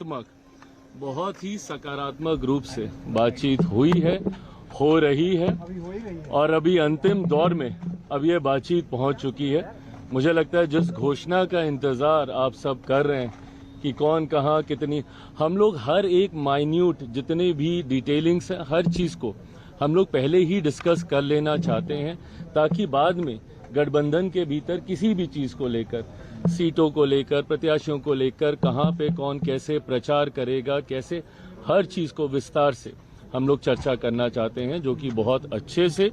सकारात्मक, बहुत ही सकारात्मक रूप से बातचीत हुई है, हो रही है और अभी अंतिम दौर में अब ये बातचीत पहुंच चुकी है। मुझे लगता है जिस घोषणा का इंतजार आप सब कर रहे हैं कि कौन कहां कितनी, हम लोग हर एक माइन्यूट जितने भी डिटेलिंग्स है हर चीज को हम लोग पहले ही डिस्कस कर लेना चाहते हैं, ताकि बाद में गठबंधन के भीतर किसी भी चीज को लेकर, सीटों को लेकर, प्रत्याशियों को लेकर, कहां पे कौन कैसे प्रचार करेगा, कैसे, हर चीज को विस्तार से हम लोग चर्चा करना चाहते हैं, जो कि बहुत अच्छे से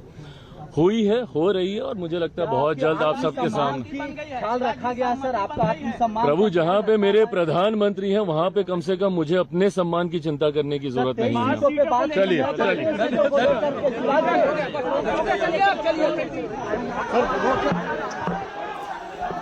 हुई है, हो रही है और मुझे लगता है बहुत जल्द आप सबके सामने ख्याल रखा गया। सर, आपका आत्मसम्मान, प्रभु जहां पे मेरे प्रधानमंत्री हैं वहां पे कम से कम मुझे अपने सम्मान की चिंता करने की जरूरत नहीं है। चलिए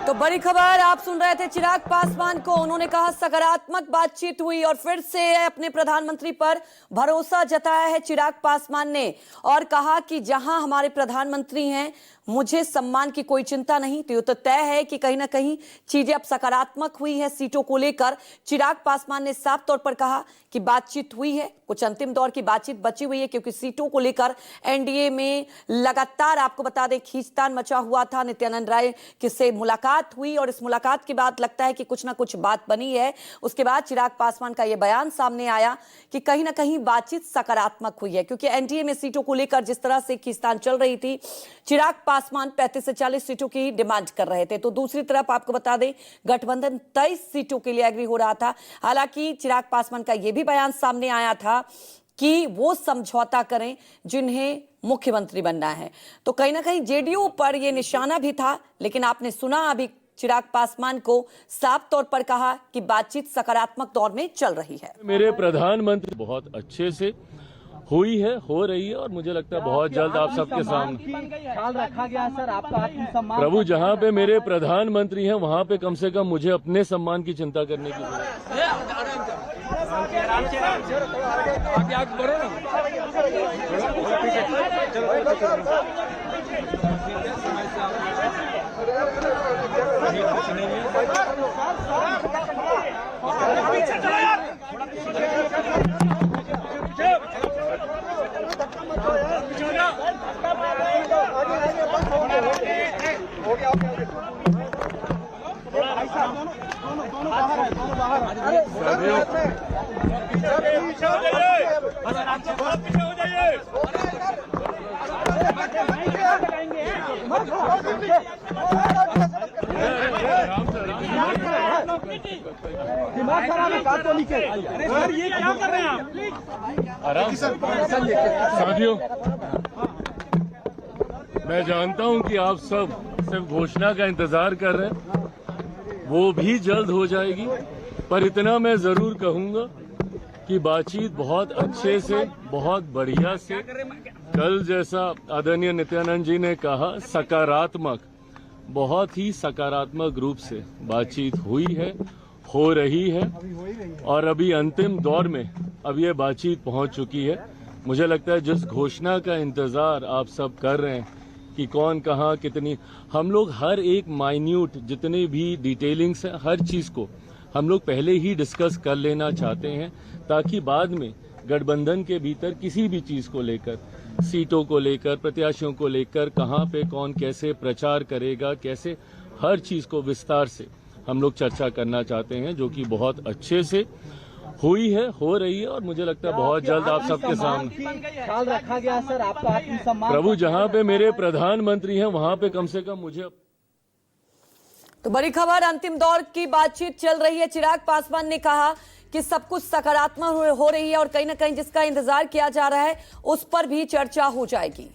तो बड़ी खबर आप सुन रहे थे चिराग पासवान को। उन्होंने कहा सकारात्मक बातचीत हुई और फिर से अपने प्रधानमंत्री पर भरोसा जताया है चिराग पासवान ने और कहा कि जहां हमारे प्रधानमंत्री हैं मुझे सम्मान की कोई चिंता नहीं। तो ये तो तय है कि कहीं ना कहीं चीजें अब सकारात्मक हुई है सीटों को लेकर। चिराग पासवान ने साफ तौर पर कहा कि बातचीत हुई है, कुछ अंतिम दौर की बातचीत बची हुई है, क्योंकि सीटों को लेकर एनडीए में लगातार आपको बता दें खींचतान मचा हुआ था। नित्यानंद राय से मुलाकात हुई और इस मुलाकात के बाद लगता है कि कुछ ना कुछ बात बनी है। उसके बाद चिराग पासवान का यह बयान सामने आया कि कहीं ना कहीं बातचीत सकारात्मक हुई है, क्योंकि एनडीए में सीटों को लेकर जिस तरह से खींचतान चल रही थी, चिराग पासवान 35 से 40 सीटों की डिमांड कर रहे थे, तो दूसरी तरफ आपको बता दें गठबंधन 23 सीटों के लिए एग्री हो रहा था। हालांकि चिराग पासवान का यह भी बयान सामने आया था कि वो समझौता करें जिन्हें मुख्यमंत्री बनना है। तो कहीं ना कहीं जेडीयू पर यह निशाना भी था, लेकिन आपने सुना अभी चिराग पासवान को साफ तौर पर कहा कि बातचीत सकारात्मक दौर में चल रही है। मेरे प्रधानमंत्री बहुत अच्छे से हुई है, हो रही है और मुझे लगता है बहुत जल्द आप सबके सामने ख्याल रखा गया। सर, आपका आत्मसम्मान, प्रभु जहां पे मेरे प्रधानमंत्री हैं वहां पे कम से कम मुझे अपने सम्मान की चिंता करने की दिमाग खराब है, काट तो नीचे। सर, ये क्या कर रहे हैं आप? आराम से साथियों, मैं जानता हूं कि आप सब सिर्फ घोषणा का इंतजार कर रहे हैं, वो भी जल्द हो जाएगी, पर इतना मैं जरूर कहूंगा कि बातचीत बहुत अच्छे से, बहुत बढ़िया से, कल जैसा आदरणीय नित्यानंद जी ने कहा सकारात्मक, बहुत ही सकारात्मक रूप से बातचीत हुई है, हो रही है और अभी अंतिम दौर में अब ये बातचीत पहुंच चुकी है। मुझे लगता है जिस घोषणा का इंतजार आप सब कर रहे हैं कि कौन कहां कितनी, हम लोग हर एक माइन्यूट जितने भी डिटेलिंग्स है हर चीज को हम लोग पहले ही डिस्कस कर लेना चाहते हैं, ताकि बाद में गठबंधन के भीतर किसी भी चीज को लेकर, सीटों को लेकर, प्रत्याशियों को लेकर, कहां पे कौन कैसे प्रचार करेगा, कैसे, हर चीज को विस्तार से हम लोग चर्चा करना चाहते हैं, जो कि बहुत अच्छे से हुई है, हो रही है और मुझे लगता है बहुत जल्द आप सबके सामने ख्याल रखा गया। सर, आपका आत्मसम्मान, प्रभु जहां पे मेरे प्रधानमंत्री हैं वहां पे कम से कम मुझे। तो बड़ी खबर, अंतिम दौर की बातचीत चल रही है। चिराग पासवान ने कहा कि सब कुछ सकारात्मक हो रही है और कहीं ना कहीं जिसका इंतजार किया जा रहा है उस पर भी चर्चा हो जाएगी।